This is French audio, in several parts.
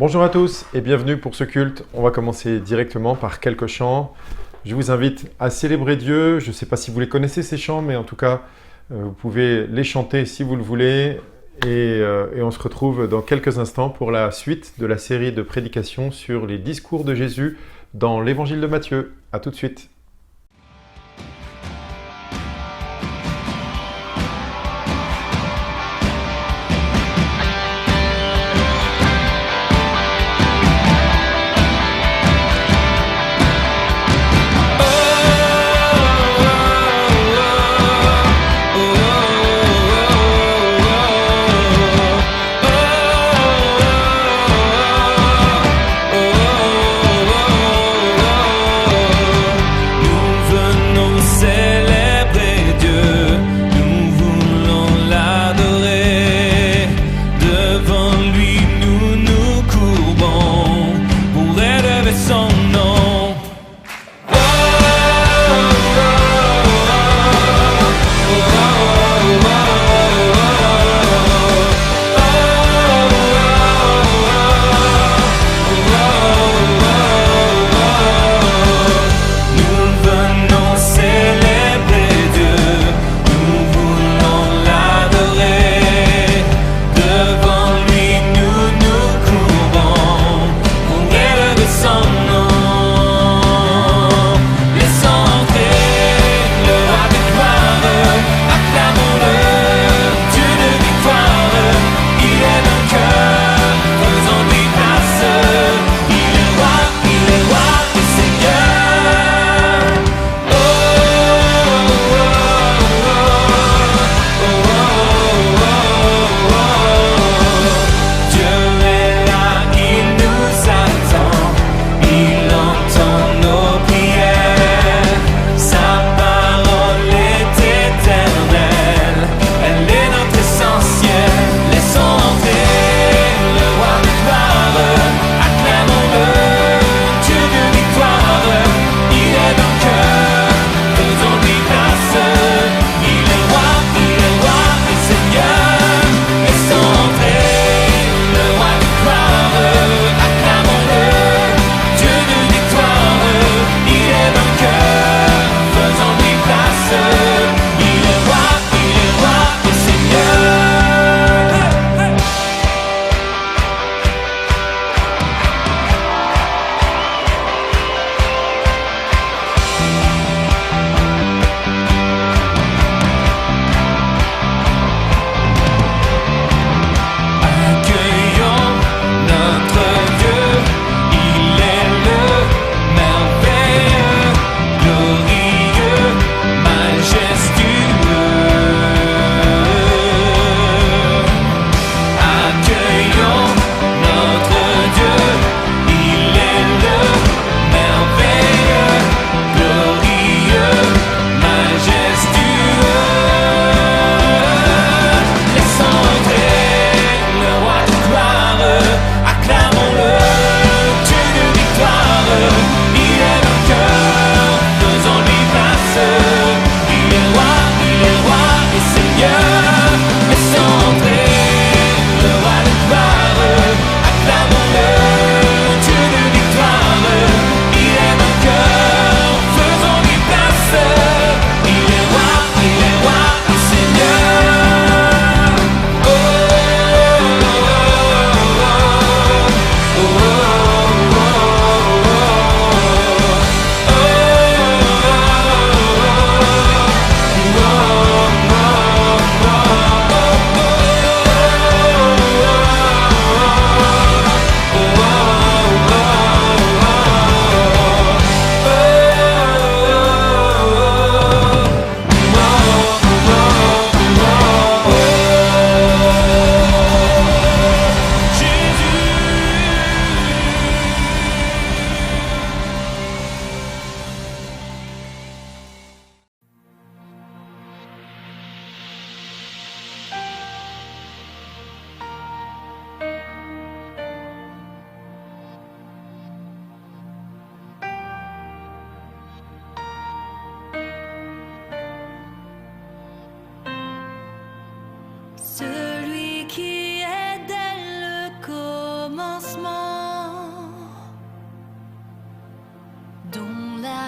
Bonjour à tous et bienvenue pour ce culte. On va commencer directement par quelques chants. Je vous invite à célébrer Dieu. Je ne sais pas si vous les connaissez ces chants, mais en tout cas, vous pouvez les chanter si vous le voulez. Et on se retrouve dans quelques instants pour la suite de la série de prédications sur les discours de Jésus dans l'évangile de Matthieu. À tout de suite.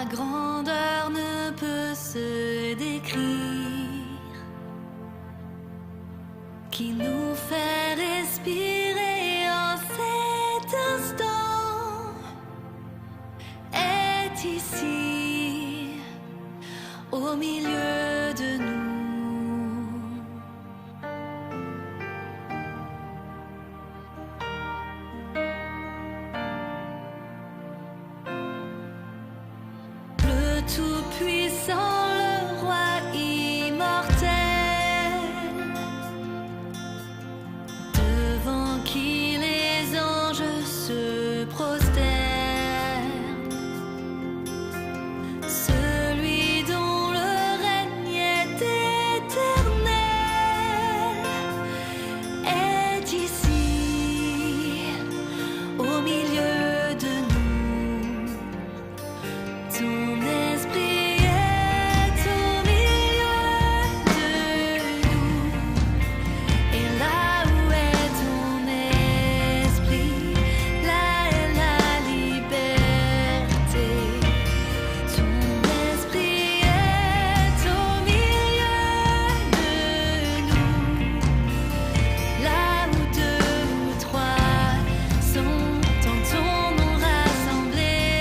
grandeur ne peut se décrire, qui nous fait respirer en cet instant, est ici, au milieu de nous. Tout-puissant, le roi immortel, devant qui les anges se prosternent, celui dont le règne est éternel, est ici, au milieu de nous. Ton esprit est au milieu de nous, et là où est ton esprit, là est la liberté. Ton esprit est au milieu de nous, là où deux ou trois sont en ton nom rassemblés.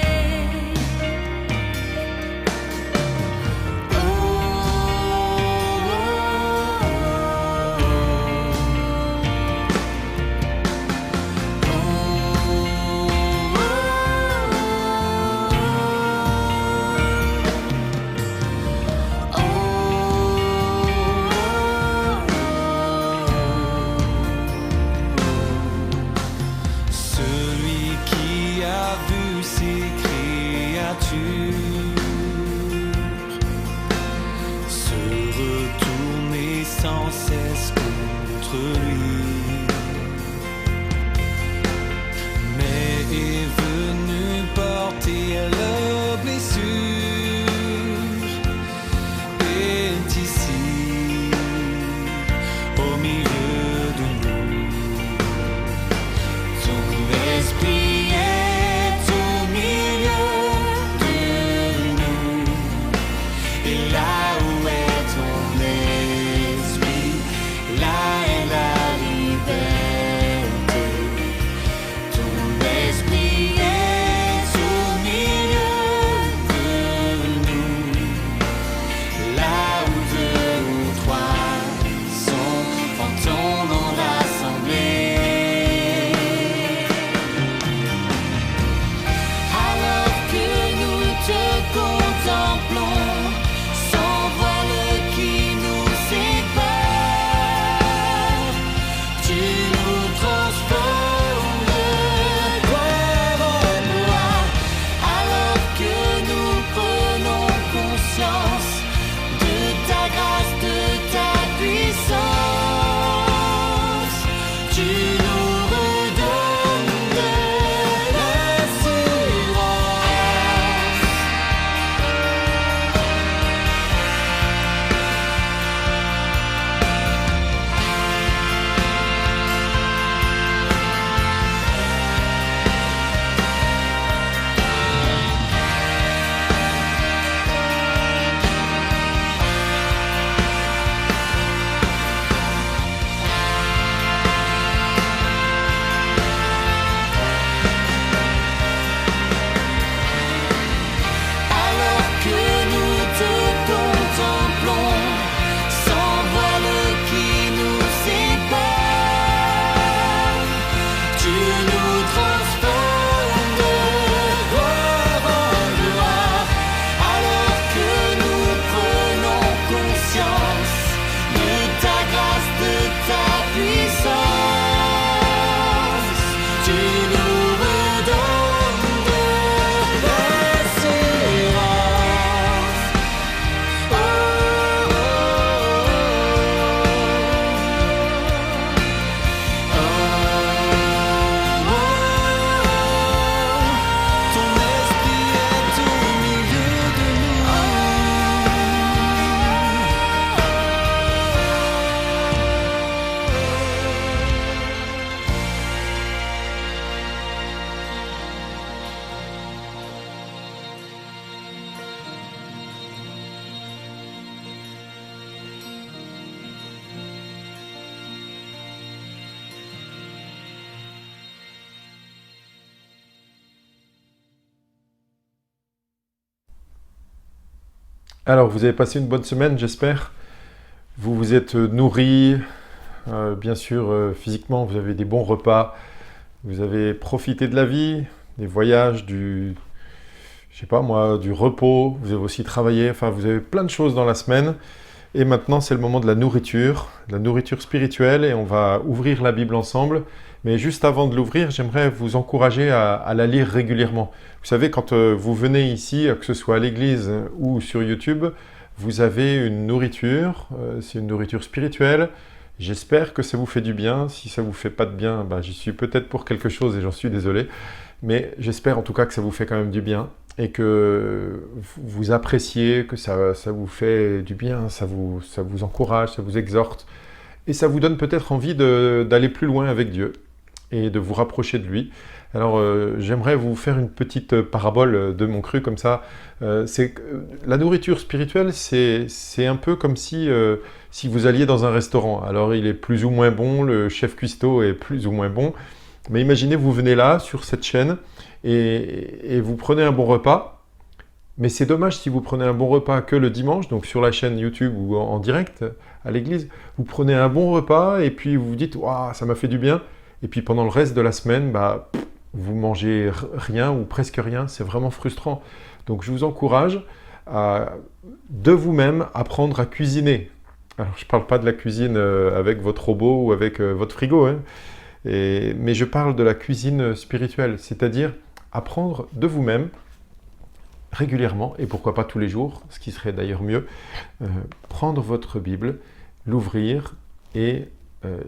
Celui qui a vu ses créatures se retourner sans cesse contre lui, mais est venu porter leurs blessures, est ici, au milieu de nous. Ton esprit est au milieu de Alors, vous avez passé une bonne semaine, j'espère. Vous vous êtes nourris, bien sûr, physiquement, vous avez des bons repas. Vous avez profité de la vie, des voyages, je sais pas moi, du repos. Vous avez aussi travaillé. Enfin, vous avez plein de choses dans la semaine. Et maintenant, c'est le moment de la nourriture spirituelle. Et on va ouvrir la Bible ensemble. Mais juste avant de l'ouvrir, j'aimerais vous encourager à la lire régulièrement. Vous savez, quand vous venez ici, que ce soit à l'église ou sur YouTube, vous avez une nourriture, c'est une nourriture spirituelle. J'espère que ça vous fait du bien. Si ça ne vous fait pas de bien, j'y suis peut-être pour quelque chose et j'en suis désolé. Mais j'espère en tout cas que ça vous fait quand même du bien et que vous appréciez, que ça vous fait du bien, ça vous encourage, ça vous exhorte. Et ça vous donne peut-être envie d'aller plus loin avec Dieu et de vous rapprocher de lui. Alors, j'aimerais vous faire une petite parabole de mon cru comme ça. La nourriture spirituelle, c'est un peu comme si vous alliez dans un restaurant. Alors, il est plus ou moins bon, le chef cuistot est plus ou moins bon. Mais imaginez, vous venez là, sur cette chaîne, et vous prenez un bon repas. Mais c'est dommage si vous prenez un bon repas que le dimanche, donc sur la chaîne YouTube ou en direct à l'église. Vous prenez un bon repas et puis vous vous dites « Waouh, ça m'a fait du bien ». Et puis pendant le reste de la semaine, vous mangez rien ou presque rien, c'est vraiment frustrant. Donc je vous encourage à, de vous-même, apprendre à cuisiner. Alors je ne parle pas de la cuisine avec votre robot ou avec votre frigo, hein, mais je parle de la cuisine spirituelle, c'est-à-dire apprendre de vous-même régulièrement, et pourquoi pas tous les jours, ce qui serait d'ailleurs mieux, prendre votre Bible, l'ouvrir et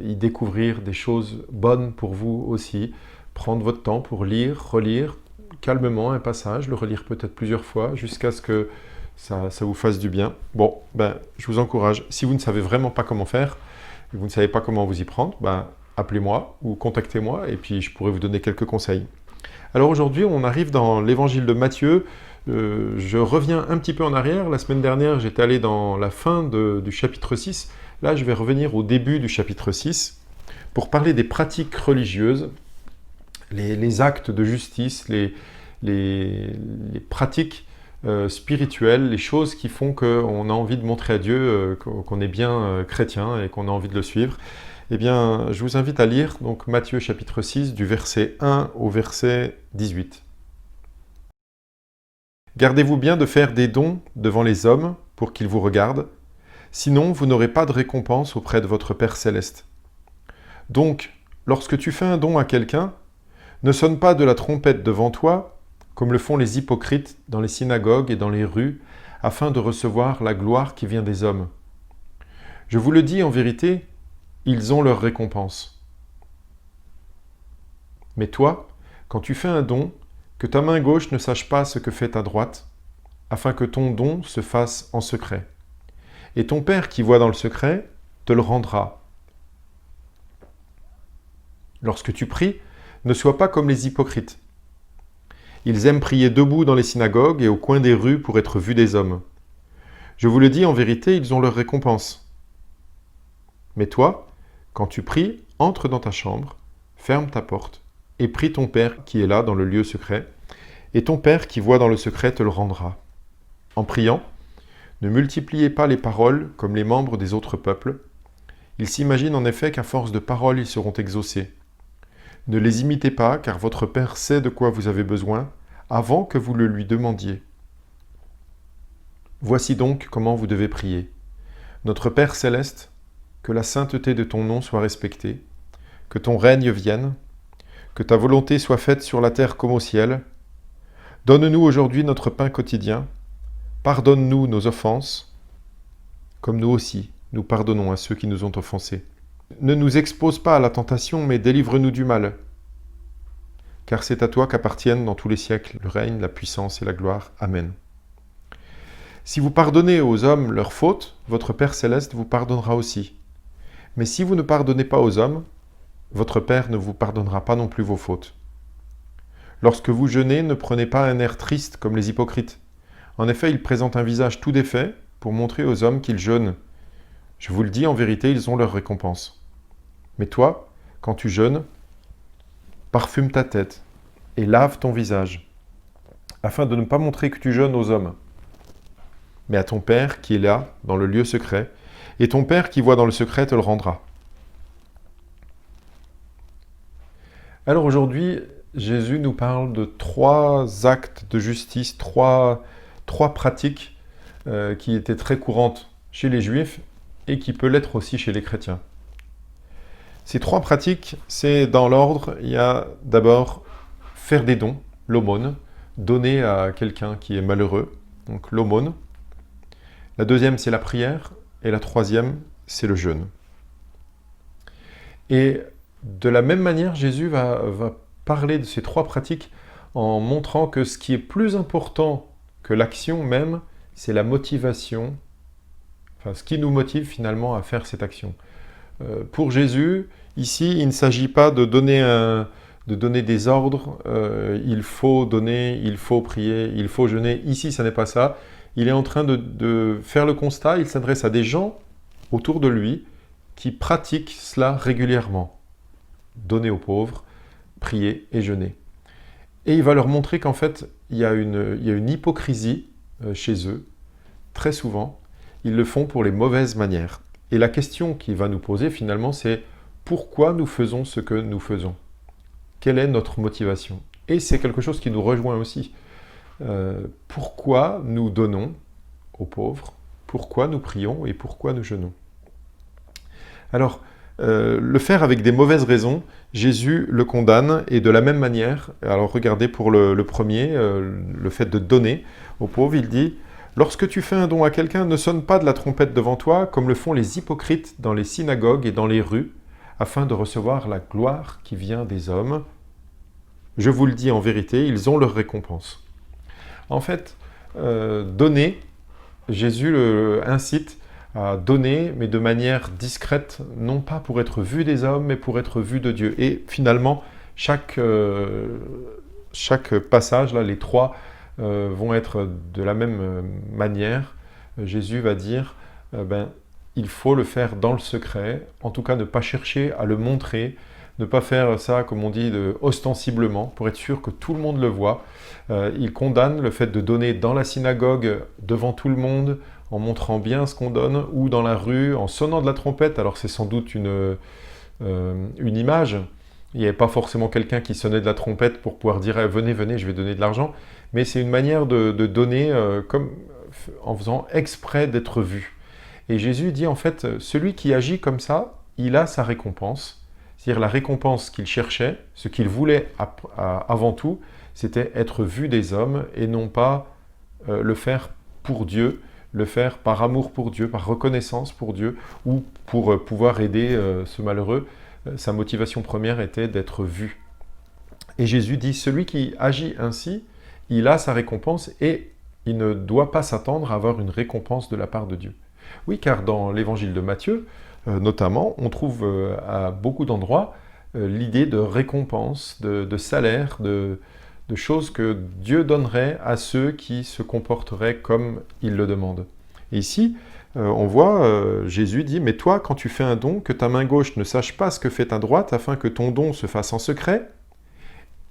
y découvrir des choses bonnes pour vous aussi. Prendre votre temps pour lire, relire calmement un passage, le relire peut-être plusieurs fois jusqu'à ce que ça vous fasse du bien. Bon, je vous encourage. Si vous ne savez vraiment pas comment faire, vous ne savez pas comment vous y prendre, appelez-moi ou contactez-moi et puis je pourrai vous donner quelques conseils. Alors aujourd'hui, on arrive dans l'évangile de Matthieu. Je reviens un petit peu en arrière. La semaine dernière, j'étais allé dans la fin du chapitre 6. Là, je vais revenir au début du chapitre 6 pour parler des pratiques religieuses, les actes de justice, les pratiques spirituelles, les choses qui font qu'on a envie de montrer à Dieu qu'on est bien chrétien et qu'on a envie de le suivre. Eh bien, je vous invite à lire donc Matthieu chapitre 6 du verset 1 au verset 18. Gardez-vous bien de faire des dons devant les hommes pour qu'ils vous regardent, sinon vous n'aurez pas de récompense auprès de votre Père céleste. Donc, lorsque tu fais un don à quelqu'un, ne sonne pas de la trompette devant toi, comme le font les hypocrites dans les synagogues et dans les rues, afin de recevoir la gloire qui vient des hommes. Je vous le dis en vérité, ils ont leur récompense. Mais toi, quand tu fais un don, que ta main gauche ne sache pas ce que fait ta droite, afin que ton don se fasse en secret. Et ton Père qui voit dans le secret te le rendra. Lorsque tu pries, ne sois pas comme les hypocrites. Ils aiment prier debout dans les synagogues et au coin des rues pour être vus des hommes. Je vous le dis en vérité, ils ont leur récompense. Mais toi, quand tu pries, entre dans ta chambre, ferme ta porte, et prie ton Père qui est là dans le lieu secret, et ton Père qui voit dans le secret te le rendra. En priant, ne multipliez pas les paroles comme les membres des autres peuples. Ils s'imaginent en effet qu'à force de paroles, ils seront exaucés. Ne les imitez pas, car votre Père sait de quoi vous avez besoin, avant que vous le lui demandiez. Voici donc comment vous devez prier. Notre Père céleste, que la sainteté de ton nom soit respectée, que ton règne vienne, que ta volonté soit faite sur la terre comme au ciel. Donne-nous aujourd'hui notre pain quotidien. Pardonne-nous nos offenses, comme nous aussi, nous pardonnons à ceux qui nous ont offensés. Ne nous expose pas à la tentation, mais délivre-nous du mal. Car c'est à toi qu'appartiennent dans tous les siècles le règne, la puissance et la gloire. Amen. Si vous pardonnez aux hommes leurs fautes, votre Père céleste vous pardonnera aussi. Mais si vous ne pardonnez pas aux hommes, votre Père ne vous pardonnera pas non plus vos fautes. Lorsque vous jeûnez, ne prenez pas un air triste comme les hypocrites. En effet, ils présentent un visage tout défait pour montrer aux hommes qu'ils jeûnent. Je vous le dis, en vérité, ils ont leur récompense. Mais toi, quand tu jeûnes, parfume ta tête et lave ton visage, afin de ne pas montrer que tu jeûnes aux hommes. mais à ton Père qui est là, dans le lieu secret, et ton Père qui voit dans le secret te le rendra. » Alors aujourd'hui, Jésus nous parle de 3 actes de justice, trois pratiques qui étaient très courantes chez les Juifs et qui peut l'être aussi chez les chrétiens. Ces 3 pratiques, c'est dans l'ordre, il y a d'abord faire des dons, l'aumône, donner à quelqu'un qui est malheureux, donc l'aumône. La deuxième, c'est la prière, et la troisième, c'est le jeûne. Et de la même manière, Jésus va parler de ces 3 pratiques en montrant que ce qui est plus important que l'action même, c'est la motivation, enfin ce qui nous motive finalement à faire cette action. Pour Jésus, ici, il ne s'agit pas de donner des ordres, il faut donner, il faut prier, il faut jeûner. Ici, ça n'est pas ça. Il est en train de faire le constat, il s'adresse à des gens autour de lui qui pratiquent cela régulièrement. Donner aux pauvres, prier et jeûner. Et il va leur montrer qu'en fait, il y a une hypocrisie chez eux, très souvent. Ils le font pour les mauvaises manières. Et la question qu'il va nous poser finalement, c'est pourquoi nous faisons ce que nous faisons ? Quelle est notre motivation ? Et c'est quelque chose qui nous rejoint aussi. Pourquoi nous donnons aux pauvres ? Pourquoi nous prions et pourquoi nous jeûnons ? Alors, le faire avec des mauvaises raisons, Jésus le condamne, et de la même manière, alors regardez pour le premier, le fait de donner aux pauvres, il dit « Lorsque tu fais un don à quelqu'un, ne sonne pas de la trompette devant toi, comme le font les hypocrites dans les synagogues et dans les rues, afin de recevoir la gloire qui vient des hommes. Je vous le dis en vérité, ils ont leur récompense. » En fait, donner, Jésus incite à donner, mais de manière discrète, non pas pour être vu des hommes, mais pour être vu de Dieu. Et finalement, chaque passage, là, les 3 vont être de la même manière. Jésus va dire, il faut le faire dans le secret, en tout cas ne pas chercher à le montrer, ne pas faire ça, comme on dit, ostensiblement, pour être sûr que tout le monde le voit. Il condamne le fait de donner dans la synagogue, devant tout le monde, en montrant bien ce qu'on donne, ou dans la rue, en sonnant de la trompette. Alors c'est sans doute une image. Il n'y avait pas forcément quelqu'un qui sonnait de la trompette pour pouvoir dire « Venez, venez, je vais donner de l'argent ». Mais c'est une manière de donner comme en faisant exprès d'être vu. Et Jésus dit en fait, celui qui agit comme ça, il a sa récompense. C'est-à-dire la récompense qu'il cherchait, ce qu'il voulait avant tout, c'était être vu des hommes et non pas le faire pour Dieu, le faire par amour pour Dieu, par reconnaissance pour Dieu, ou pour pouvoir aider ce malheureux. Sa motivation première était d'être vu. Et Jésus dit, celui qui agit ainsi, il a sa récompense et il ne doit pas s'attendre à avoir une récompense de la part de Dieu. Oui, car dans l'évangile de Matthieu, notamment, on trouve à beaucoup d'endroits l'idée de récompense, de salaire, de choses que Dieu donnerait à ceux qui se comporteraient comme il le demande. Et ici, on voit, Jésus dit, « Mais toi, quand tu fais un don, que ta main gauche ne sache pas ce que fait ta droite, afin que ton don se fasse en secret,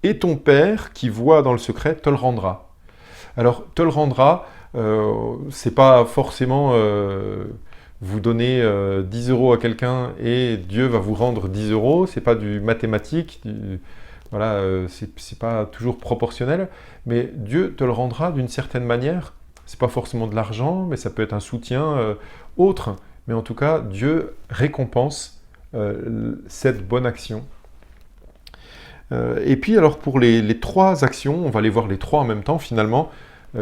et ton Père, qui voit dans le secret, te le rendra. » Alors, te le rendra, c'est pas forcément vous donner 10 € à quelqu'un et Dieu va vous rendre 10 €, c'est pas du mathématique, voilà, c'est pas toujours proportionnel, mais Dieu te le rendra d'une certaine manière. C'est pas forcément de l'argent, mais ça peut être un soutien autre. Mais en tout cas, Dieu récompense cette bonne action. Et puis alors pour les 3 actions, on va les voir les 3 en même temps finalement,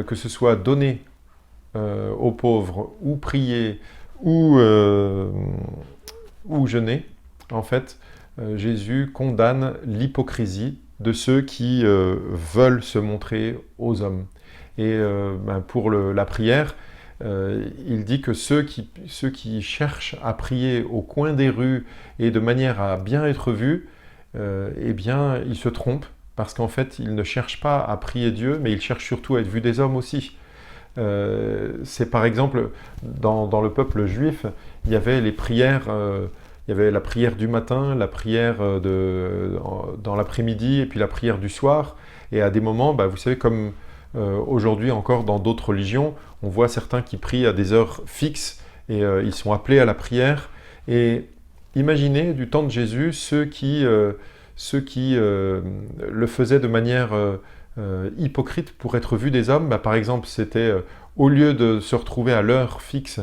que ce soit donner aux pauvres, ou prier, ou jeûner, en fait, Jésus condamne l'hypocrisie de ceux qui veulent se montrer aux hommes. Et pour la prière, il dit que ceux qui cherchent à prier au coin des rues et de manière à bien être vus, eh bien, ils se trompent, parce qu'en fait, ils ne cherchent pas à prier Dieu, mais ils cherchent surtout à être vus des hommes aussi. C'est par exemple, dans le peuple juif, il y avait les prières, il y avait la prière du matin, la prière dans l'après-midi, et puis la prière du soir. Et à des moments, vous savez, comme Aujourd'hui encore dans d'autres religions, on voit certains qui prient à des heures fixes et ils sont appelés à la prière. Et imaginez du temps de Jésus ceux qui le faisaient de manière hypocrite pour être vus des hommes. Par exemple, c'était au lieu de se retrouver à l'heure fixe,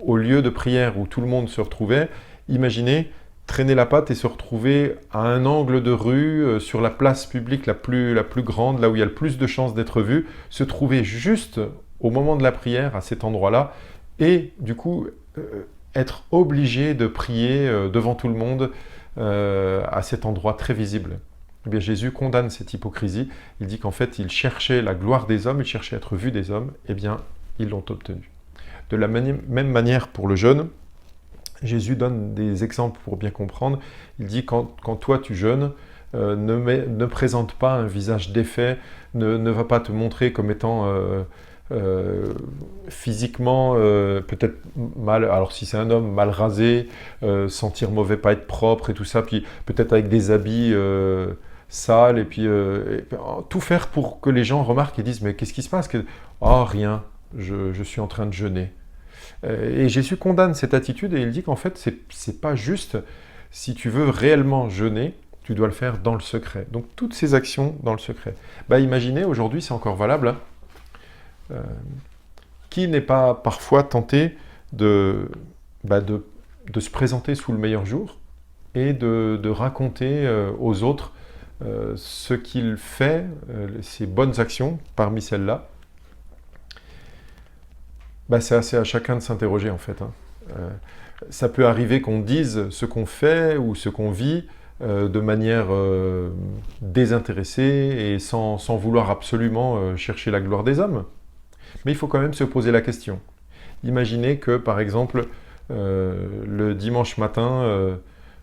au lieu de prière où tout le monde se retrouvait, imaginez traîner la patte et se retrouver à un angle de rue, sur la place publique la plus grande, là où il y a le plus de chances d'être vu, se trouver juste au moment de la prière, à cet endroit-là, et du coup, être obligé de prier devant tout le monde, à cet endroit très visible. Eh bien, Jésus condamne cette hypocrisie. Il dit qu'en fait, il cherchait la gloire des hommes, il cherchait à être vu des hommes. Eh bien, ils l'ont obtenu. De la même manière pour le jeûne, Jésus donne des exemples pour bien comprendre. Il dit quand toi tu jeûnes, ne présente pas un visage défait, ne va pas te montrer comme étant physiquement peut-être mal, alors si c'est un homme, mal rasé, sentir mauvais, pas être propre et tout ça, puis peut-être avec des habits sales, et puis tout faire pour que les gens remarquent et disent mais qu'est-ce qui se passe? Oh rien, je suis en train de jeûner. Et Jésus condamne cette attitude et il dit qu'en fait, c'est pas juste. Si tu veux réellement jeûner, tu dois le faire dans le secret. Donc toutes ces actions dans le secret. Imaginez, aujourd'hui, c'est encore valable, hein, qui n'est pas parfois tenté de se présenter sous le meilleur jour et de raconter aux autres ce qu'il fait, ses bonnes actions parmi celles-là. C'est assez à chacun de s'interroger en fait. Hein. Ça peut arriver qu'on dise ce qu'on fait ou ce qu'on vit de manière désintéressée et sans vouloir absolument chercher la gloire des hommes. Mais il faut quand même se poser la question. Imaginez que par exemple le dimanche matin,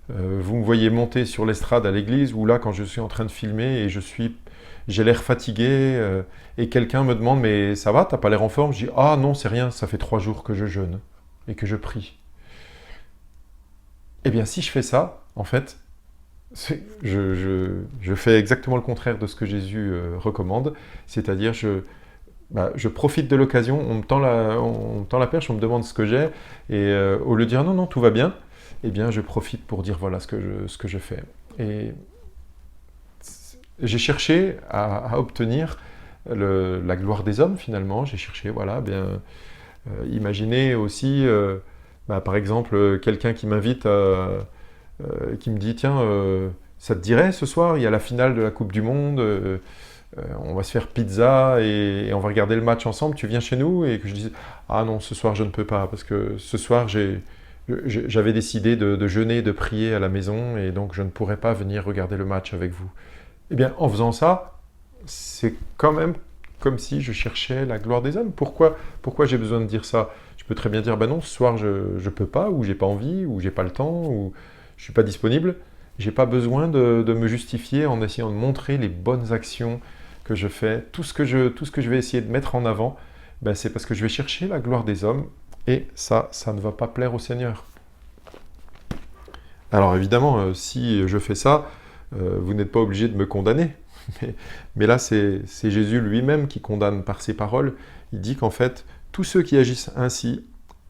vous me voyez monter sur l'estrade à l'église ou là quand je suis en train de filmer et j'ai l'air fatigué et quelqu'un me demande « mais ça va, t'as pas l'air en forme ?» Je dis « ah non, c'est rien, ça fait 3 jours que je jeûne et que je prie. » Eh bien, si je fais ça, en fait, je fais exactement le contraire de ce que Jésus recommande, c'est-à-dire je profite de l'occasion, on me tend la perche, on me demande ce que j'ai et au lieu de dire « non, non, tout va bien », eh bien, je profite pour dire voilà ce que je fais. Et j'ai cherché à obtenir la gloire des hommes, finalement. J'ai cherché, imaginez aussi, par exemple, quelqu'un qui m'invite, qui me dit, tiens, ça te dirait ce soir, il y a la finale de la Coupe du Monde, on va se faire pizza et on va regarder le match ensemble, tu viens chez nous? Et que je dise, ah non, ce soir je ne peux pas, parce que ce soir j'avais décidé de jeûner, de prier à la maison, et donc je ne pourrais pas venir regarder le match avec vous. Eh bien, en faisant ça, c'est quand même comme si je cherchais la gloire des hommes. Pourquoi j'ai besoin de dire ça? Je peux très bien dire, non, ce soir je ne peux pas, ou j'ai pas envie, ou j'ai pas le temps, ou je suis pas disponible. J'ai pas besoin de me justifier en essayant de montrer les bonnes actions que je fais. Tout ce que je vais essayer de mettre en avant, c'est parce que je vais chercher la gloire des hommes, et ça ne va pas plaire au Seigneur. Alors évidemment, si je fais ça, vous n'êtes pas obligé de me condamner. Mais là, c'est Jésus lui-même qui condamne par ses paroles. Il dit qu'en fait, tous ceux qui agissent ainsi,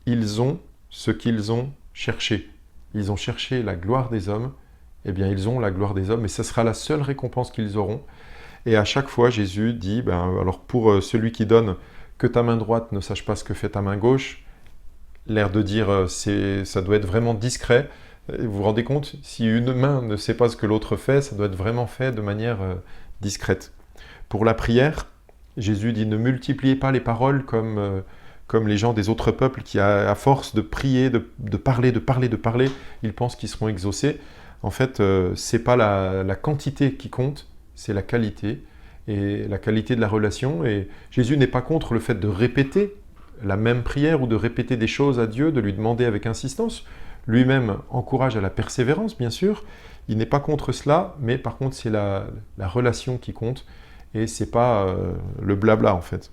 ils ont ce qu'ils ont cherché. Ils ont cherché la gloire des hommes, eh bien ils ont la gloire des hommes, et ce sera la seule récompense qu'ils auront. Et à chaque fois, Jésus dit, alors pour celui qui donne, que ta main droite ne sache pas ce que fait ta main gauche, l'air de dire, ça doit être vraiment discret. Vous vous rendez compte, si une main ne sait pas ce que l'autre fait, ça doit être vraiment fait de manière discrète. Pour la prière, Jésus dit, ne multipliez pas les paroles comme les gens des autres peuples qui, à force de prier, de parler, ils pensent qu'ils seront exaucés. En fait, c'est pas la quantité qui compte, c'est la qualité, et la qualité de la relation. Et Jésus n'est pas contre le fait de répéter la même prière ou de répéter des choses à Dieu, de lui demander avec insistance. Lui-même encourage à la persévérance, bien sûr. Il n'est pas contre cela, mais par contre, c'est la relation qui compte, et c'est pas le blabla, en fait.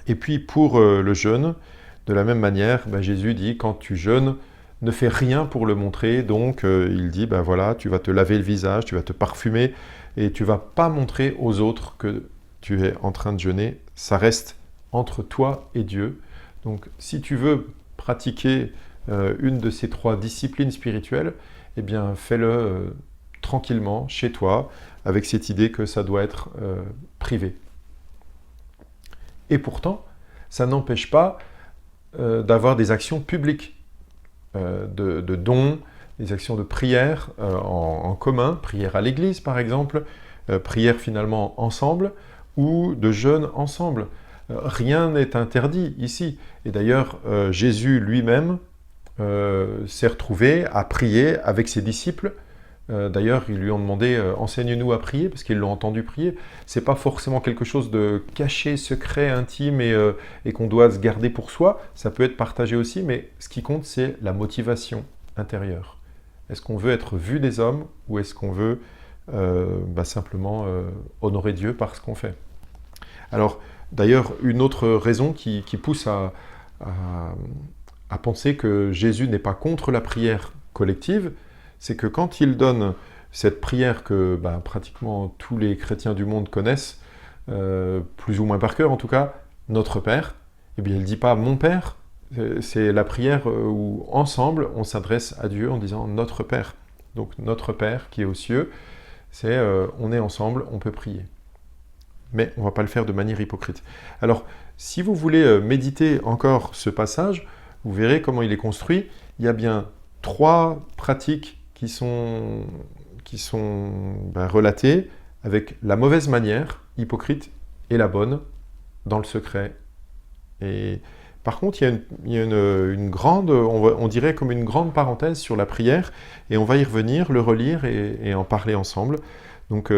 Et puis, pour le jeûne, de la même manière, Jésus dit, quand tu jeûnes, ne fais rien pour le montrer. Donc, il dit, tu vas te laver le visage, tu vas te parfumer, et tu vas pas montrer aux autres que tu es en train de jeûner, ça reste entre toi et Dieu. Donc si tu veux pratiquer une de ces 3 disciplines spirituelles, eh bien fais-le tranquillement, chez toi, avec cette idée que ça doit être privé. Et pourtant, ça n'empêche pas d'avoir des actions publiques, de dons, des actions de prière en commun, prière à l'église par exemple, prière finalement ensemble, ou de jeûne ensemble. Rien n'est interdit ici. Et d'ailleurs, Jésus lui-même s'est retrouvé à prier avec ses disciples. D'ailleurs, ils lui ont demandé « Enseigne-nous à prier », parce qu'ils l'ont entendu prier. Ce n'est pas forcément quelque chose de caché, secret, intime et qu'on doit se garder pour soi. Ça peut être partagé aussi, mais ce qui compte, c'est la motivation intérieure. Est-ce qu'on veut être vu des hommes ou est-ce qu'on veut simplement honorer Dieu par ce qu'on fait? Alors, d'ailleurs, une autre raison qui pousse à penser que Jésus n'est pas contre la prière collective, c'est que quand il donne cette prière que pratiquement tous les chrétiens du monde connaissent, plus ou moins par cœur en tout cas, Notre Père, eh bien il ne dit pas « Mon Père », c'est la prière où ensemble on s'adresse à Dieu en disant « Notre Père ». Donc Notre Père qui est aux cieux, c'est on est ensemble, on peut prier. Mais on ne va pas le faire de manière hypocrite. Alors, si vous voulez méditer encore ce passage, vous verrez comment il est construit. Il y a bien 3 pratiques qui sont relatées avec la mauvaise manière, hypocrite, et la bonne, dans le secret. Et par contre, il y a une grande, on dirait comme une grande parenthèse sur la prière, et on va y revenir, le relire et en parler ensemble. Donc,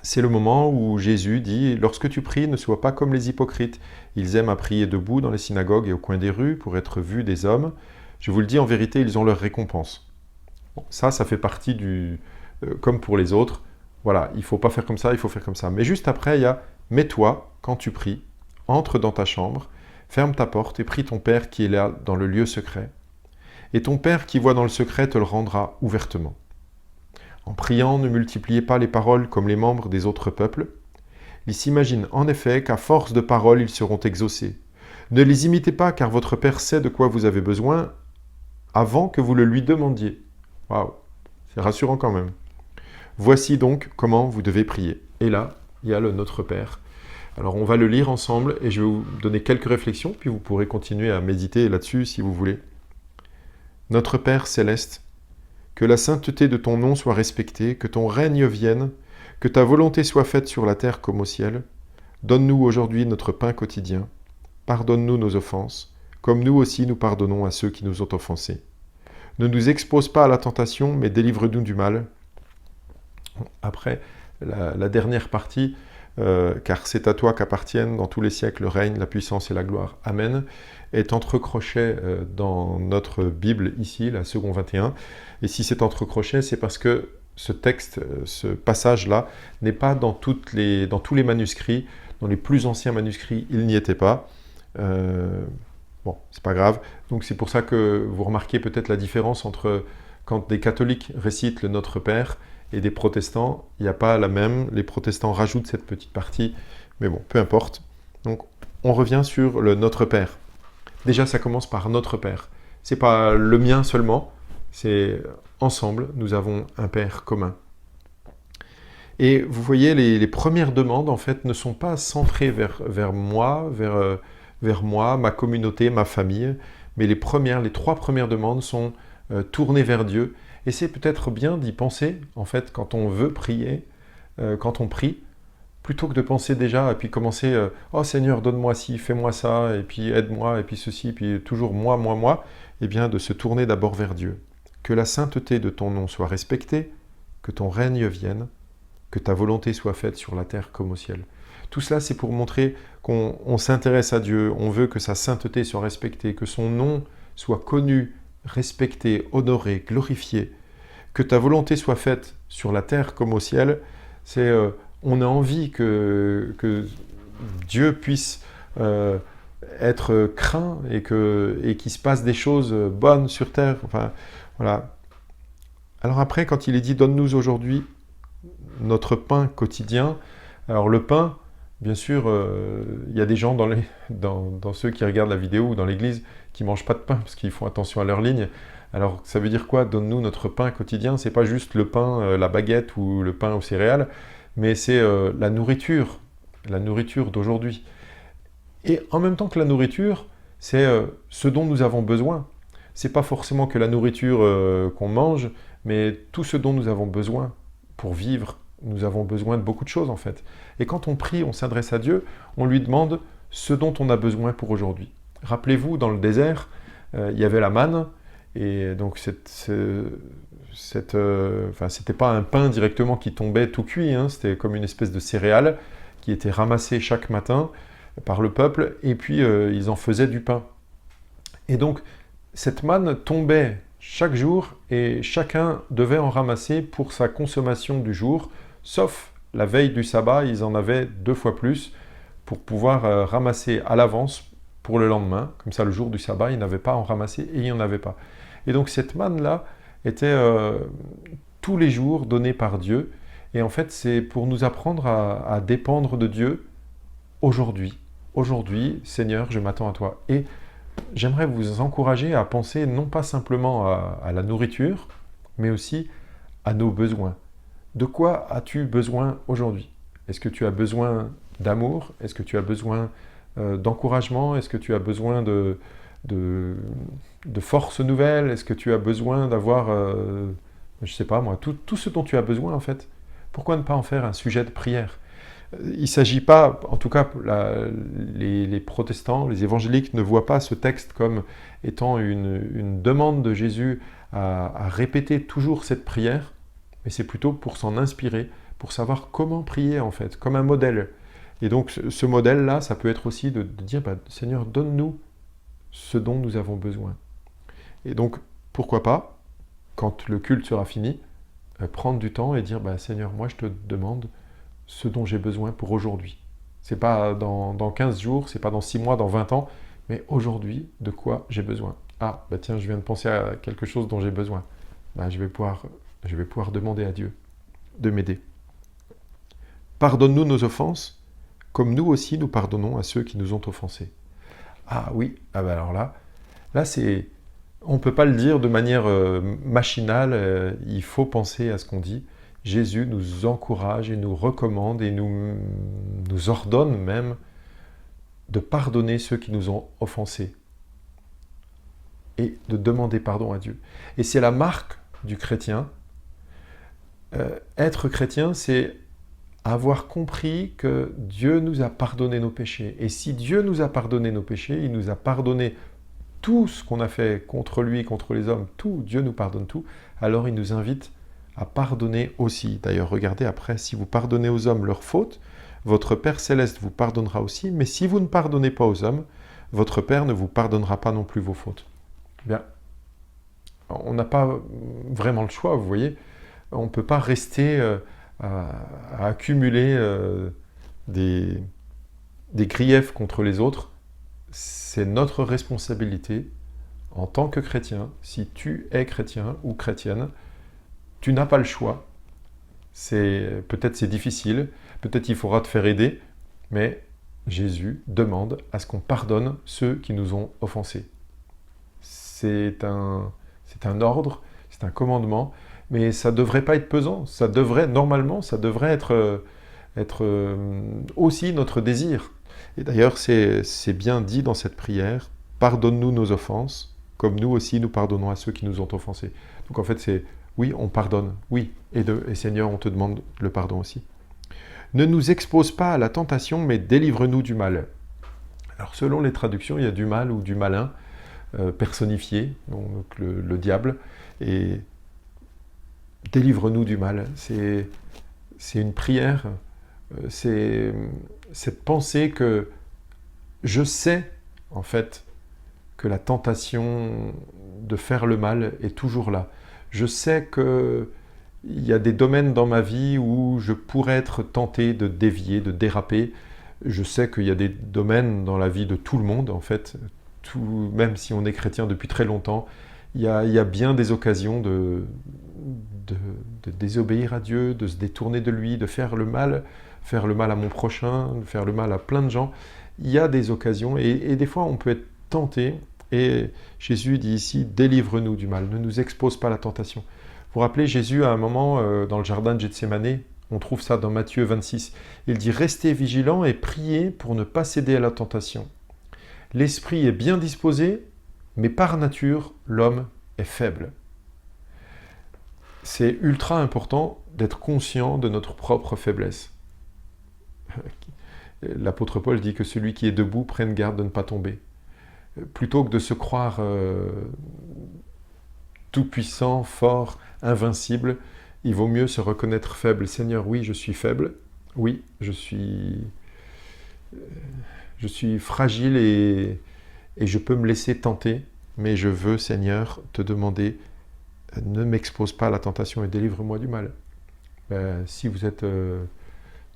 c'est le moment où Jésus dit « Lorsque tu pries, ne sois pas comme les hypocrites. Ils aiment à prier debout dans les synagogues et au coin des rues pour être vus des hommes. Je vous le dis, en vérité, ils ont leur récompense. » Bon, ça fait partie comme pour les autres. Voilà, il ne faut pas faire comme ça, il faut faire comme ça. Mais juste après, il y a « Mets-toi, quand tu pries, entre dans ta chambre, ferme ta porte et prie ton Père qui est là dans le lieu secret. Et ton Père qui voit dans le secret te le rendra ouvertement. En priant, ne multipliez pas les paroles comme les membres des autres peuples. Ils s'imaginent en effet qu'à force de paroles, ils seront exaucés. Ne les imitez pas, car votre Père sait de quoi vous avez besoin avant que vous le lui demandiez. » Waouh, c'est rassurant quand même. Voici donc comment vous devez prier. Et là, il y a le Notre Père. Alors on va le lire ensemble et je vais vous donner quelques réflexions, puis vous pourrez continuer à méditer là-dessus si vous voulez. Notre Père céleste, que la sainteté de ton nom soit respectée, que ton règne vienne, que ta volonté soit faite sur la terre comme au ciel. Donne-nous aujourd'hui notre pain quotidien. Pardonne-nous nos offenses, comme nous aussi nous pardonnons à ceux qui nous ont offensés. Ne nous expose pas à la tentation, mais délivre-nous du mal. Après, la dernière partie, car c'est à toi qu'appartiennent dans tous les siècles le règne, la puissance et la gloire. Amen, est entre crochets dans notre Bible ici, la seconde 21. Et si c'est entre crochets, c'est parce que ce texte, ce passage-là, n'est pas dans tous les manuscrits. Dans les plus anciens manuscrits, il n'y était pas. Bon, c'est pas grave. Donc c'est pour ça que vous remarquez peut-être la différence entre quand des catholiques récitent le Notre Père et des protestants, il n'y a pas la même. Les protestants rajoutent cette petite partie, mais bon, peu importe. Donc on revient sur le Notre Père. Déjà, ça commence par Notre Père. C'est pas le mien seulement, c'est ensemble, nous avons un Père commun. Et vous voyez, les premières demandes, en fait, ne sont pas centrées vers moi, vers moi, ma communauté, ma famille, mais les 3 premières demandes sont tournées vers Dieu. Et c'est peut-être bien d'y penser, en fait, quand on veut prier, quand on prie, plutôt que de penser déjà, et puis commencer « Oh Seigneur, donne-moi ci, fais-moi ça, et puis aide-moi, et puis ceci, et puis toujours moi », eh bien de se tourner d'abord vers Dieu. Que la sainteté de ton nom soit respectée, que ton règne vienne, que ta volonté soit faite sur la terre comme au ciel. Tout cela, c'est pour montrer qu'on s'intéresse à Dieu, on veut que sa sainteté soit respectée, que son nom soit connu, respecté, honoré, glorifié, que ta volonté soit faite sur la terre comme au ciel. C'est on a envie que Dieu puisse être craint et qu'il se passe des choses bonnes sur terre. Enfin, voilà. Alors après, quand il est dit « Donne-nous aujourd'hui notre pain quotidien », alors le pain, Bien sûr, il y a des gens dans ceux qui regardent la vidéo ou dans l'église qui ne mangent pas de pain parce qu'ils font attention à leur ligne. Alors, ça veut dire quoi? Donne-nous notre pain quotidien. Ce n'est pas juste le pain, la baguette ou le pain aux céréales, mais c'est la nourriture d'aujourd'hui. Et en même temps que la nourriture, c'est ce dont nous avons besoin. Ce n'est pas forcément que la nourriture qu'on mange, mais tout ce dont nous avons besoin pour vivre. Nous avons besoin de beaucoup de choses en fait. Et quand on prie, on s'adresse à Dieu, on lui demande ce dont on a besoin pour aujourd'hui. Rappelez-vous, dans le désert, il y avait la manne, et donc c'était pas un pain directement qui tombait tout cuit, hein, c'était comme une espèce de céréale qui était ramassée chaque matin par le peuple, et puis ils en faisaient du pain. Et donc, cette manne tombait chaque jour, et chacun devait en ramasser pour sa consommation du jour, sauf la veille du sabbat, ils en avaient 2 fois plus pour pouvoir ramasser à l'avance pour le lendemain. Comme ça, le jour du sabbat, ils n'avaient pas à en ramasser et il n'y en avait pas. Et donc cette manne-là était tous les jours donnée par Dieu. Et en fait, c'est pour nous apprendre à dépendre de Dieu aujourd'hui. Aujourd'hui, Seigneur, je m'attends à toi. Et j'aimerais vous encourager à penser non pas simplement à la nourriture, mais aussi à nos besoins. De quoi as-tu besoin aujourd'hui? Est-ce que tu as besoin d'amour? Est-ce que tu as besoin d'encouragement? Est-ce que tu as besoin de force nouvelle? Est-ce que tu as besoin d'avoir, je ne sais pas moi, tout ce dont tu as besoin en fait? Pourquoi ne pas en faire un sujet de prière? Il ne s'agit pas, en tout cas les protestants, les évangéliques ne voient pas ce texte comme étant une demande de Jésus à répéter toujours cette prière, mais c'est plutôt pour s'en inspirer, pour savoir comment prier en fait, comme un modèle. Et donc ce modèle-là, ça peut être aussi de dire, Seigneur, donne-nous ce dont nous avons besoin. Et donc, pourquoi pas, quand le culte sera fini, prendre du temps et dire, Seigneur, moi je te demande ce dont j'ai besoin pour aujourd'hui. C'est pas dans 15 jours, c'est pas dans 6 mois, dans 20 ans, mais aujourd'hui, de quoi j'ai besoin? Ah, tiens, je viens de penser à quelque chose dont j'ai besoin. Je vais pouvoir demander à Dieu de m'aider. Pardonne-nous nos offenses, comme nous aussi nous pardonnons à ceux qui nous ont offensés. Ah oui, alors là c'est... On ne peut pas le dire de manière machinale, il faut penser à ce qu'on dit. Jésus nous encourage et nous recommande et nous ordonne même de pardonner ceux qui nous ont offensés et de demander pardon à Dieu. Et c'est la marque du chrétien. Être chrétien, c'est avoir compris que Dieu nous a pardonné nos péchés. Et si Dieu nous a pardonné nos péchés, il nous a pardonné tout ce qu'on a fait contre lui, contre les hommes, tout, Dieu nous pardonne tout, alors il nous invite à pardonner aussi. D'ailleurs, regardez après, si vous pardonnez aux hommes leurs fautes, votre Père Céleste vous pardonnera aussi, mais si vous ne pardonnez pas aux hommes, votre Père ne vous pardonnera pas non plus vos fautes. Bien, on n'a pas vraiment le choix, vous voyez. On ne peut pas rester à accumuler des griefs contre les autres. C'est notre responsabilité en tant que chrétien. Si tu es chrétien ou chrétienne, tu n'as pas le choix. Peut-être c'est difficile, peut-être il faudra te faire aider, mais Jésus demande à ce qu'on pardonne ceux qui nous ont offensés. C'est un ordre, c'est un commandement, mais ça ne devrait pas être pesant. Normalement, ça devrait être aussi notre désir. Et d'ailleurs, c'est bien dit dans cette prière, « Pardonne-nous nos offenses, comme nous aussi nous pardonnons à ceux qui nous ont offensés. » Donc en fait, c'est oui, on pardonne, oui, et Seigneur, on te demande le pardon aussi. « Ne nous expose pas à la tentation, mais délivre-nous du mal. » Alors selon les traductions, il y a du mal ou du malin personnifié, donc le diable, et délivre-nous du mal. C'est une prière, c'est cette pensée que je sais, en fait, que la tentation de faire le mal est toujours là. Je sais qu'il y a des domaines dans ma vie où je pourrais être tenté de dévier, de déraper. Je sais qu'il y a des domaines dans la vie de tout le monde, en fait, même si on est chrétien depuis très longtemps, il y a bien des occasions de désobéir à Dieu, de se détourner de lui, de faire le mal faire le mal à mon prochain, faire le mal à plein de gens. Il y a des occasions et des fois on peut être tenté. Et Jésus dit ici, délivre-nous du mal, ne nous expose pas à la tentation. Vous vous rappelez, Jésus à un moment dans le jardin de Gethsémanée, on trouve ça dans Matthieu 26, il dit, restez vigilants et priez pour ne pas céder à la tentation. L'esprit est bien disposé, mais par nature, l'homme est faible. C'est ultra important d'être conscient de notre propre faiblesse. L'apôtre Paul dit que celui qui est debout prenne garde de ne pas tomber. Plutôt que de se croire tout-puissant, fort, invincible, il vaut mieux se reconnaître faible. Seigneur, oui, je suis faible. Oui, je suis fragile et je peux me laisser tenter. Mais je veux, Seigneur, te demander, ne m'expose pas à la tentation et délivre-moi du mal. Si vous êtes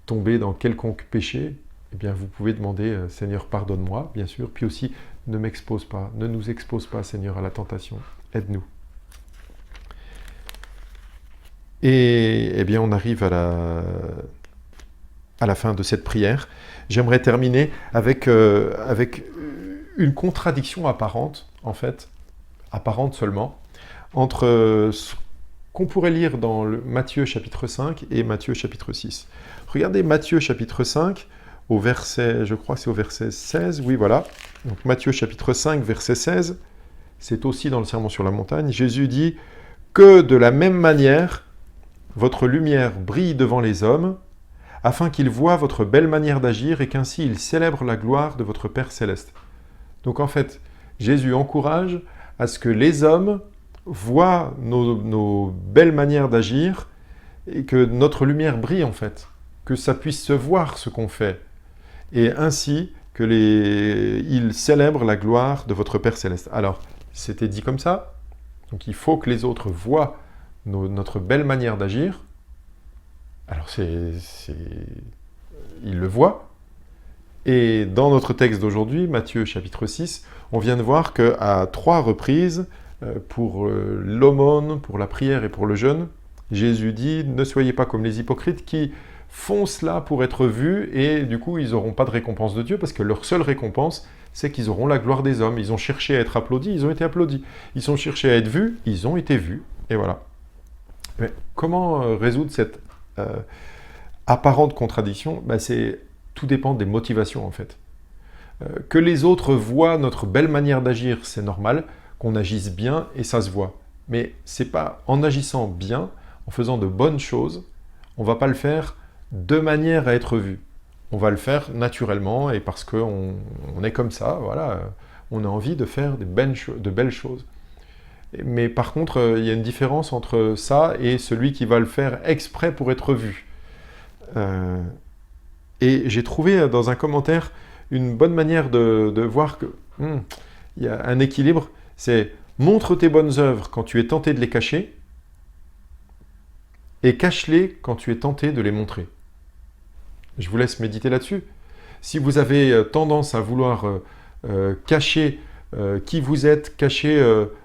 tombé dans quelconque péché, eh bien, vous pouvez demander, Seigneur, pardonne-moi, bien sûr. Puis aussi, ne m'expose pas, ne nous expose pas, Seigneur, à la tentation. Aide-nous. Et eh bien, on arrive à la fin de cette prière. J'aimerais terminer avec une contradiction apparente, en fait, apparente seulement, entre ce qu'on pourrait lire dans Matthieu chapitre 5 et Matthieu chapitre 6. Regardez Matthieu chapitre 5, au verset, je crois que c'est au verset 16, oui voilà. Donc Matthieu chapitre 5, verset 16, c'est aussi dans le Sermon sur la montagne. Jésus dit « Que de la même manière, votre lumière brille devant les hommes, afin qu'ils voient votre belle manière d'agir et qu'ainsi ils célèbrent la gloire de votre Père céleste. » Donc en fait, Jésus encourage à ce que les hommes voient nos belles manières d'agir et que notre lumière brille en fait, que ça puisse se voir ce qu'on fait. Et ainsi ils célèbrent la gloire de votre Père céleste. Alors, c'était dit comme ça, donc il faut que les autres voient notre belle manière d'agir. Alors, ils le voient. Et dans notre texte d'aujourd'hui, Matthieu chapitre 6, on vient de voir qu'à 3 reprises, pour l'aumône, pour la prière et pour le jeûne, Jésus dit « Ne soyez pas comme les hypocrites qui font cela pour être vus et du coup, ils n'auront pas de récompense de Dieu parce que leur seule récompense, c'est qu'ils auront la gloire des hommes. Ils ont cherché à être applaudis, ils ont été applaudis. Ils ont cherché à être vus, ils ont été vus. Et voilà. Mais comment résoudre cette apparente contradiction ? Tout dépend des motivations en fait. Que les autres voient notre belle manière d'agir, c'est normal. Qu'on agisse bien et ça se voit. Mais c'est pas en agissant bien, en faisant de bonnes choses, on va pas le faire de manière à être vu. On va le faire naturellement et parce qu'on est comme ça, voilà, on a envie de faire de belles choses. Mais par contre, il y a une différence entre ça et celui qui va le faire exprès pour être vu. Et j'ai trouvé dans un commentaire une bonne manière de voir qu'il y a un équilibre. C'est « montre tes bonnes œuvres quand tu es tenté de les cacher et cache-les quand tu es tenté de les montrer. » Je vous laisse méditer là-dessus. Si vous avez tendance à vouloir cacher qui vous êtes,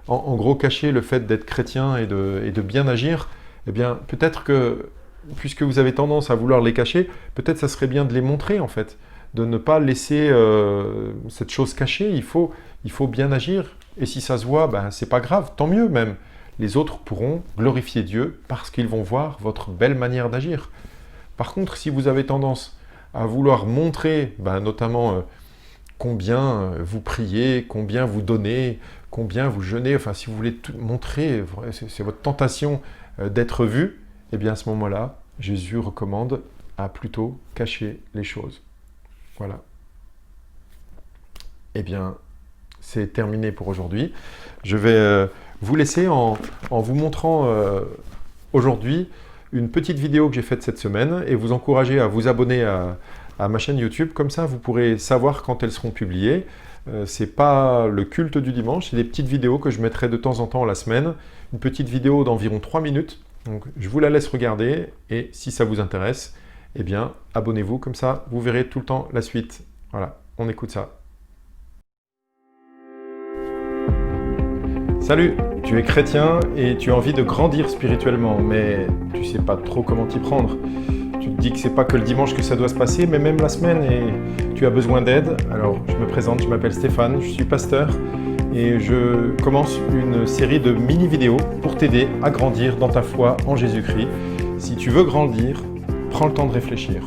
en gros cacher le fait d'être chrétien et de bien agir, eh bien peut-être que, puisque vous avez tendance à vouloir les cacher, peut-être ça serait bien de les montrer en fait, de ne pas laisser cette chose cachée, il faut bien agir. Et si ça se voit, c'est pas grave, tant mieux même. Les autres pourront glorifier Dieu parce qu'ils vont voir votre belle manière d'agir. Par contre, si vous avez tendance à vouloir montrer, notamment combien vous priez, combien vous donnez, combien vous jeûnez, enfin si vous voulez tout montrer, c'est votre tentation d'être vu, eh bien à ce moment-là, Jésus recommande à plutôt cacher les choses. Voilà. Eh bien, c'est terminé pour aujourd'hui. Je vais vous laisser en vous montrant aujourd'hui une petite vidéo que j'ai faite cette semaine et vous encourager à vous abonner à ma chaîne YouTube. Comme ça, vous pourrez savoir quand elles seront publiées. Ce n'est pas le culte du dimanche, c'est des petites vidéos que je mettrai de temps en temps la semaine. Une petite vidéo d'environ 3 minutes. Donc, je vous la laisse regarder et si ça vous intéresse, eh bien, abonnez-vous. Comme ça, vous verrez tout le temps la suite. Voilà, on écoute ça. Salut, tu es chrétien et tu as envie de grandir spirituellement, mais tu ne sais pas trop comment t'y prendre. tu te dis que c'est pas que le dimanche que ça doit se passer, mais même la semaine, et tu as besoin d'aide. Alors, je me présente, je m'appelle Stéphane, je suis pasteur et je commence une série de mini-vidéos pour t'aider à grandir dans ta foi en Jésus-Christ. Si tu veux grandir, prends le temps de réfléchir.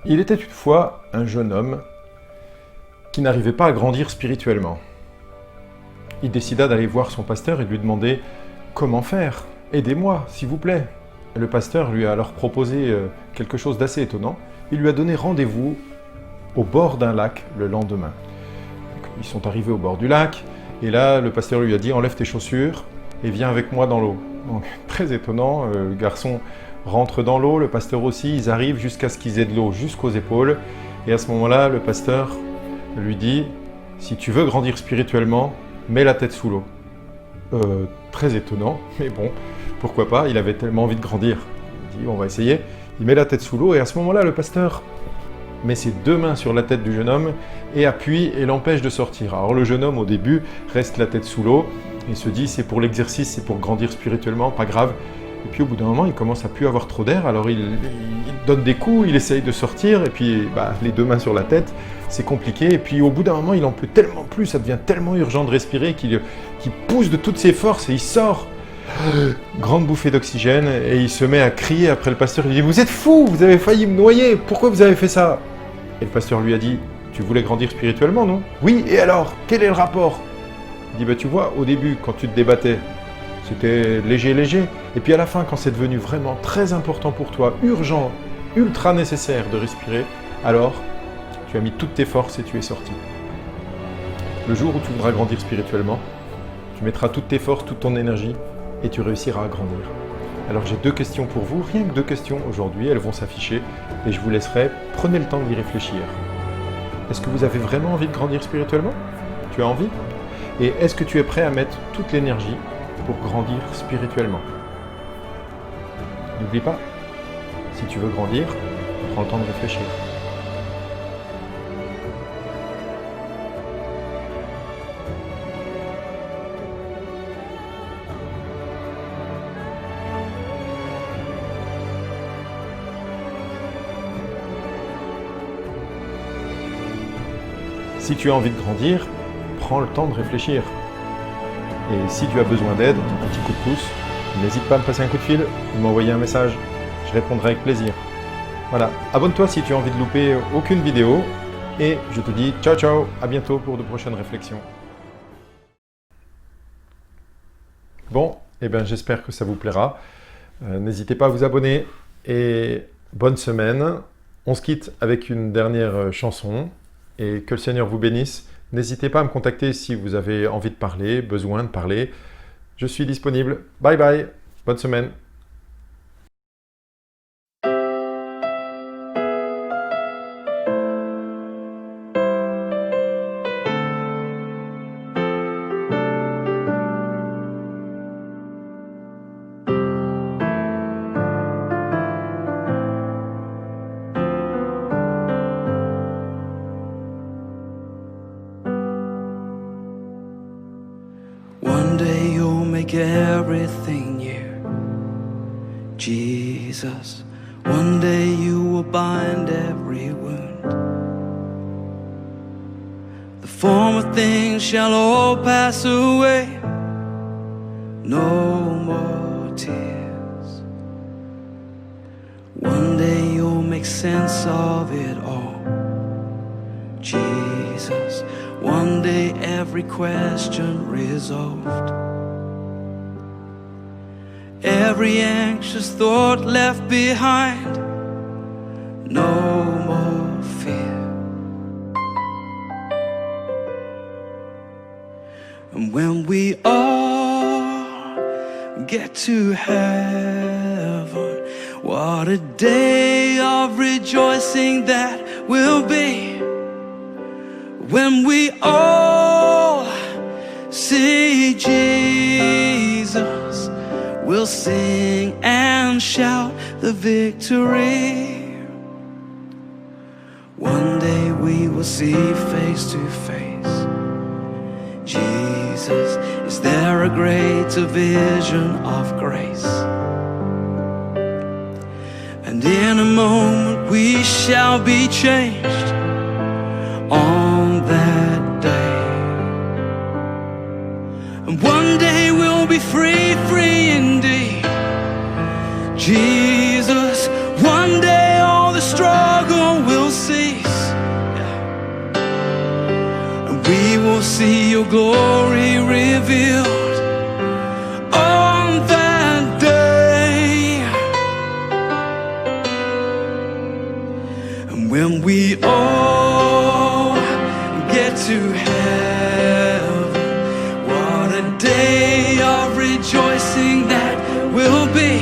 Il était une fois un jeune homme qui n'arrivait pas à grandir spirituellement. Il décida d'aller voir son pasteur et de lui demander « Comment faire? Aidez-moi, s'il vous plaît !» Le pasteur lui a alors proposé quelque chose d'assez étonnant. Il lui a donné rendez-vous au bord d'un lac le lendemain. Ils sont arrivés au bord du lac et là, le pasteur lui a dit « Enlève tes chaussures et viens avec moi dans l'eau. » Donc, très étonnant, le garçon rentre dans l'eau, le pasteur aussi, ils arrivent jusqu'à ce qu'ils aient de l'eau jusqu'aux épaules. Et à ce moment-là, le pasteur lui dit « Si tu veux grandir spirituellement, mets la tête sous l'eau. » Très étonnant, mais bon, pourquoi pas, il avait tellement envie de grandir. Il dit « On va essayer. » Il met la tête sous l'eau et à ce moment-là, le pasteur met ses deux mains sur la tête du jeune homme et appuie et l'empêche de sortir. Alors le jeune homme, au début, reste la tête sous l'eau et se dit « C'est pour l'exercice, c'est pour grandir spirituellement, pas grave. » Et puis au bout d'un moment, il commence à plus avoir trop d'air, alors il donne des coups, il essaye de sortir, et puis les deux mains sur la tête, c'est compliqué. Et puis au bout d'un moment, il en peut tellement plus, ça devient tellement urgent de respirer qu'il pousse de toutes ses forces et il sort. Grande bouffée d'oxygène, et il se met à crier après le pasteur. Il dit « Vous êtes fou, vous avez failli me noyer, pourquoi vous avez fait ça ?» Et le pasteur lui a dit « Tu voulais grandir spirituellement, non ?»« Oui, et alors, quel est le rapport ?» Il dit « Tu vois, au début, quand tu te débattais, c'était léger. Et puis à la fin, quand c'est devenu vraiment très important pour toi, urgent, ultra nécessaire de respirer, alors tu as mis toutes tes forces et tu es sorti. Le jour où tu voudras grandir spirituellement, tu mettras toutes tes forces, toute ton énergie et tu réussiras à grandir. Alors j'ai deux questions pour vous, rien que deux questions aujourd'hui, elles vont s'afficher et je vous laisserai, prenez le temps d'y réfléchir. Est-ce que vous avez vraiment envie de grandir spirituellement? Tu as envie? Et est-ce que tu es prêt à mettre toute l'énergie pour grandir spirituellement? N'oublie pas, si tu veux grandir, prends le temps de réfléchir. Si tu as envie de grandir, prends le temps de réfléchir. Et si tu as besoin d'aide, un petit coup de pouce, n'hésite pas à me passer un coup de fil ou m'envoyer un message. Je répondrai avec plaisir. Voilà, abonne-toi si tu as envie de louper aucune vidéo. Et je te dis ciao ciao, à bientôt pour de prochaines réflexions. Bon, j'espère que ça vous plaira. N'hésitez pas à vous abonner et bonne semaine. On se quitte avec une dernière chanson et que le Seigneur vous bénisse. N'hésitez pas à me contacter si vous avez envie de parler, besoin de parler. Je suis disponible. Bye bye. Bonne semaine. One day you'll make everything new, Jesus. One day you will bind every wound. The former things shall all pass away. No more tears. One day you'll make sense of it all, Jesus. One day every question resolved, every anxious thought left behind. No more fear. And when we all get to heaven, what a day of rejoicing that will be. When we all see Jesus, we'll sing and shout the victory. One day we see face to face Jesus. Is there a greater vision of grace? And in a moment we shall be changed on that day. And one day we'll be free, free indeed. Jesus, one day all the struggle will cease. And we will see your glory revealed on that day. And when we all get to heaven, what a day of rejoicing that will be.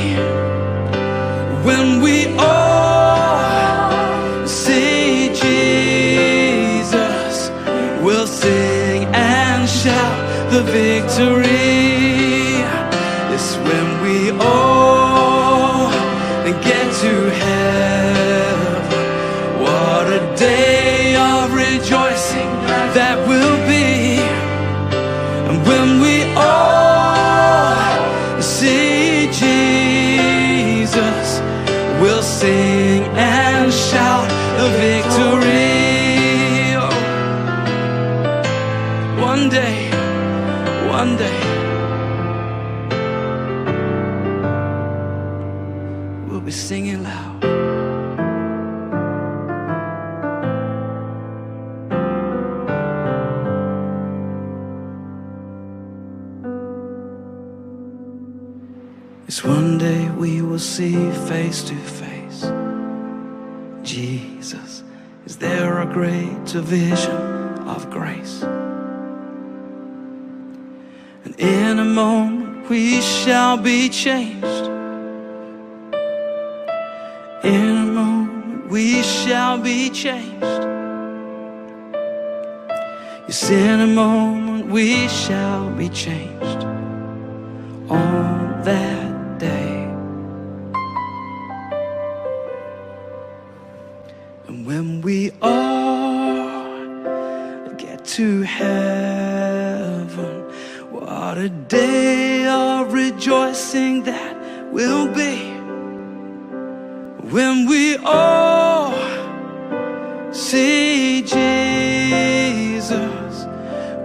When we all see Jesus, we'll sing and shout the victory. It's when we all get to heaven, what a day of rejoicing that will be. And when we all see Jesus, we'll sing and shout the victory. Oh. One day, we'll be singing loud. It's one day we will see face to face Jesus. Is there a greater vision of grace? And in a moment we shall be changed. In a moment we shall be changed. Yes, in a moment we shall be changed on that day. And when we all get to heaven, what a day of rejoicing that will be. When we all see Jesus,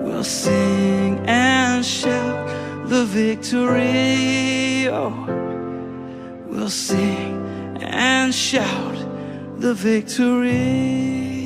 we'll sing and shout the victory. Oh, we'll sing and shout the victory.